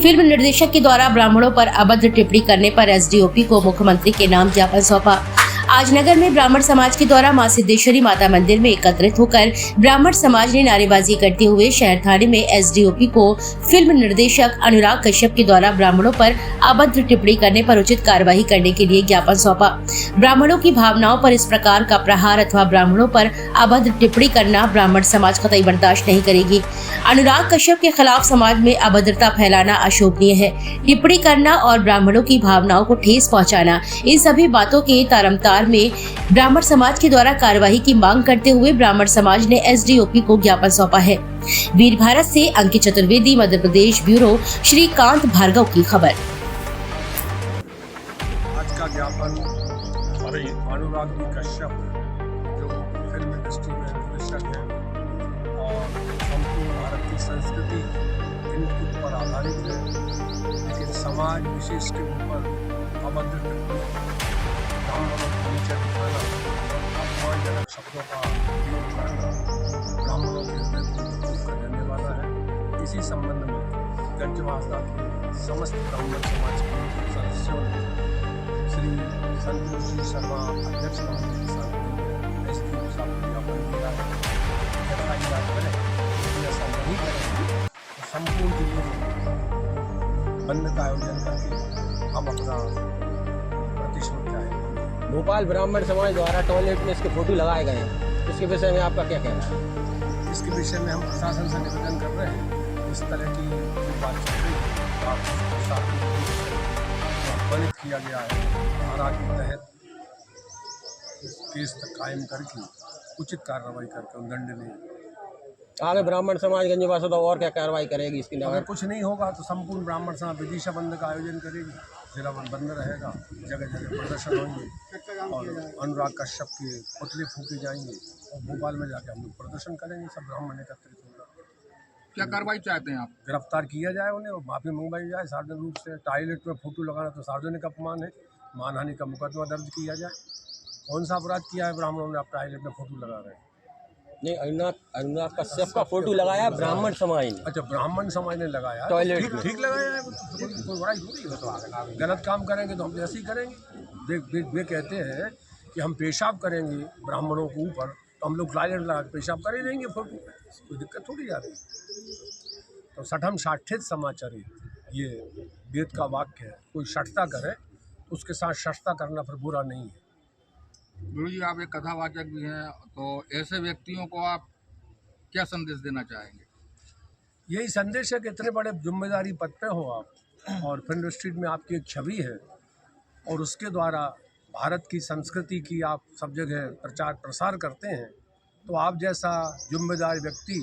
Film निर्देशक के द्वारा ब्राह्मणों पर अभद्र टिप्पणी करने पर एसडीओपी को मुख्यमंत्री के नाम ज्ञापन सौंपा। आज नगर में ब्राह्मण समाज के द्वारा मां सिद्धेश्वरी माता मंदिर में एकत्रित होकर ब्राह्मण समाज ने नारेबाजी करते हुए शहर थाने में एसडीओपी को फिल्म निर्देशक अनुराग कश्यप के द्वारा ब्राह्मणों पर अभद्र टिप्पणी करने पर उचित कार्रवाई करने के लिए ज्ञापन सौंपा। ब्राह्मणों की भावनाओं पर इस प्रकार का प्रहार अथवा ब्राह्मणों पर अभद्र टिप्पणी करना ब्राह्मण समाज कतई बर्दाश्त नहीं करेगी। अनुराग कश्यप के खिलाफ समाज में अभद्रता फैलाना अशोभनीय है। टिप्पणी करना और ब्राह्मणों की भावनाओं को ठेस पहुंचाना, इन सभी बातों के तारमतार में ब्राह्मण समाज के द्वारा कार्यवाही की मांग करते हुए ब्राह्मण समाज ने एसडीओपी को ज्ञापन सौंपा है। वीर भारत से अंकित चतुर्वेदी, मध्य प्रदेश ब्यूरो, श्रीकांत भार्गव की खबर। आज का ज्ञापन अनुराग कश्यप जो फिल्म इंडस्ट्री में निर्देशक है और संपूर्ण भारत की संस्कृति इनके ऊपर आधारित है, लेकिन समाज विशेष के ऊपर अभद्र टिप्पणी, ब्राह्मणों को नीचे दिखाना, अपमानजनक शब्दों का उपयोग करना ब्राह्मणों के हृदय को दुख कर देने वाला है। इसी संबंध में गंजवासदा के समस्त ब्राह्मण समाज के सदस्यों ने श्री संतोष जी शर्मा अध्यक्ष महोदय के साथ एसडीओ साहब को ज्ञापन दिया है। एफआईआर करें, यदि ऐसा नहीं करेंगे तो संपूर्ण जिले में बंद का आयोजन करके हम अपना प्रतिशोध चाहेंगे। भोपाल ब्राह्मण समाज द्वारा टॉयलेट में इसके फोटो लगाए गए हैं, इसके विषय में आपका क्या कहना है? इसके विषय में हम प्रशासन से निवेदन कर रहे हैं। इस तरह की बात चल रही है, आप प्रशासन को अपमानित किया गया है, धारा के तहत केस कायम करके उचित कार्रवाई करके दंडनीय। आगे ब्राह्मण समाज गंजवासदा और क्या कार्रवाई करेगी इसकी? अगर कुछ नहीं होगा तो संपूर्ण ब्राह्मण समाज विदिशा बंद का आयोजन करेगी, जिला बंद रहेगा, जगह जगह प्रदर्शन होंगे और अनुराग कश्यप के पुतले फूके जाएंगे और भोपाल में जाके हम लोग प्रदर्शन करेंगे। सब ब्राह्मण एकत्रित होगा। क्या कार्रवाई चाहते हैं आप? गिरफ्तार किया जाए उन्हें और माफी मंगवाई जाए सार्वजनिक रूप से। टॉयलेट में फोटो लगाना तो सार्वजनिक अपमान है, मानहानि का मुकदमा दर्ज किया जाए। कौन सा अपराध किया है ब्राह्मणों ने? आप टॉयलेट में फोटो लगा रहे हैं? नहीं, अनुराग कश्यप का फोटो लगाया ब्राह्मण समाज ने। अच्छा, ब्राह्मण समाज ने लगाया, टॉयलेट में। ठीक लगाया है, कोई बड़ाई थोड़ी है। गलत काम करेंगे तो हम ऐसे ही करेंगे। वे कहते हैं कि हम पेशाब करेंगे ब्राह्मणों के ऊपर, तो हम लोग टॉयलेट लगा के पेशाब कर ही देंगे फोटो, कोई दिक्कत थोड़ी आ रही। तो सठम साठित समाचारी, ये वेद का वाक्य है। कोई शठता करे उसके साथ शठता करना फिर बुरा नहीं है। गुरु जी, आप एक कथावाचक भी हैं, तो ऐसे व्यक्तियों को आप क्या संदेश देना चाहेंगे? यही संदेश है कि इतने बड़े जिम्मेदारी पद पे हो आप और फिल्म इंडस्ट्री में आपकी एक छवि है और उसके द्वारा भारत की संस्कृति की आप सब जगह प्रचार प्रसार करते हैं, तो आप जैसा जिम्मेदार व्यक्ति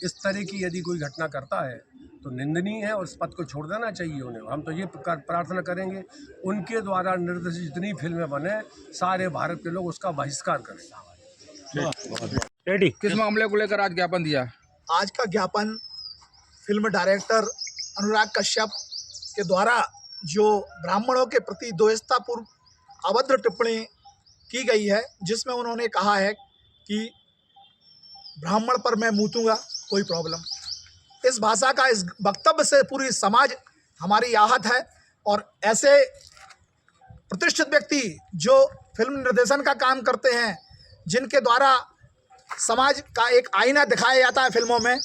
इस तरह की यदि कोई घटना करता है तो निंदनीय है और इस पद को छोड़ देना चाहिए उन्हें। हम तो ये प्रार्थना करेंगे उनके द्वारा निर्देशित जितनी फिल्में बने सारे भारत के लोग उसका बहिष्कार करें। किस मामले को लेकर आज ज्ञापन दिया? आज का ज्ञापन फिल्म डायरेक्टर अनुराग कश्यप के द्वारा जो ब्राह्मणों के प्रति द्वेषतापूर्ण अभद्र टिप्पणी की गई है, जिसमें उन्होंने कहा है कि ब्राह्मण पर मैं मूतूंगा, कोई प्रॉब्लम। इस भाषा का, इस वक्तव्य से पूरी समाज हमारी आहत है और ऐसे प्रतिष्ठित व्यक्ति जो फिल्म निर्देशन का काम करते हैं, जिनके द्वारा समाज का एक आईना दिखाया जाता है फिल्मों में,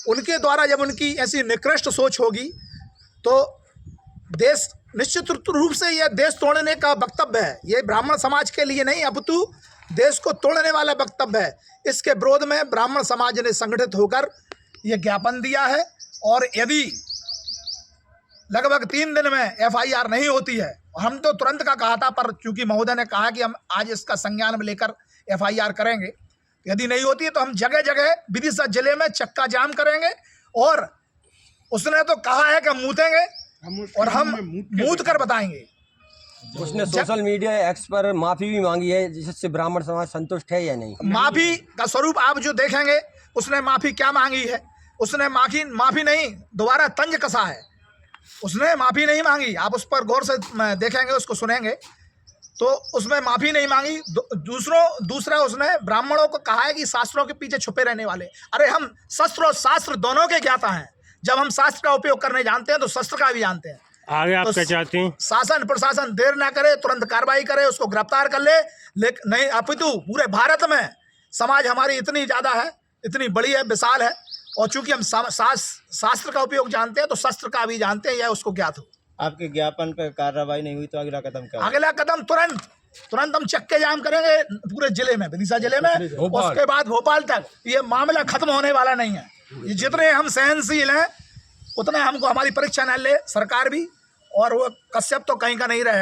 उनके द्वारा जब उनकी ऐसी निकृष्ट सोच होगी तो देश निश्चित रूप से यह देश तोड़ने का वक्तव्य है। ये ब्राह्मण समाज के लिए नहीं अपितु देश को तोड़ने वाला वक्तव्य है। इसके विरोध में ब्राह्मण समाज ने संगठित होकर ये ज्ञापन दिया है और यदि लगभग 3 दिन में एफआईआर नहीं होती है, और हम तो तुरंत का कहा था, पर चूंकि महोदय ने कहा कि हम आज इसका संज्ञान में लेकर एफआईआर करेंगे, यदि नहीं होती है तो हम जगह जगह विदिशा जिले में चक्का जाम करेंगे और उसने तो कहा है कि हम मूतेंगे और हम मूत कर बताएंगे। उसने सोशल मीडिया एक्स पर माफी भी मांगी है, जिससे ब्राह्मण समाज संतुष्ट है या नहीं? माफी का स्वरूप आप जो देखेंगे, उसने माफी क्या मांगी है? उसने माफी नहीं, दोबारा तंज कसा है। उसने माफी नहीं मांगी, आप उस पर गौर से देखेंगे, उसको सुनेंगे तो उसमें माफी नहीं मांगी। दूसरा उसने ब्राह्मणों को कहा है कि शास्त्रों के पीछे छुपे रहने वाले। अरे हम शस्त्र और शास्त्र दोनों के ज्ञाता हैं। जब हम शास्त्र का उपयोग करने जानते हैं तो शस्त्र का भी जानते हैं। आगे आप तो क्या चाहते हैं? शासन प्रशासन देर ना करे, तुरंत कार्रवाई करे, उसको गिरफ्तार कर ले। लेकिन नहीं, अपितु पूरे भारत में समाज हमारी इतनी ज़्यादा है, इतनी बड़ी है, विशाल है, और चूंकि हम शास्त्र का उपयोग जानते हैं तो शस्त्र का भी जानते हैं, यह उसको ज्ञात हो। आपके ज्ञापन पर कार्रवाई नहीं हुई तो अगला कदम क्या? अगला कदम तुरंत हम चक्के जाम करेंगे पूरे जिले में, विदिशा जिले में, उसके बाद भोपाल तक। ये मामला खत्म होने वाला नहीं है। ये जितने हम सहनशील हैं उतना हमको हमारी परीक्षा न ले सरकार भी, और वो कश्यप तो कहीं का नहीं रहेगा।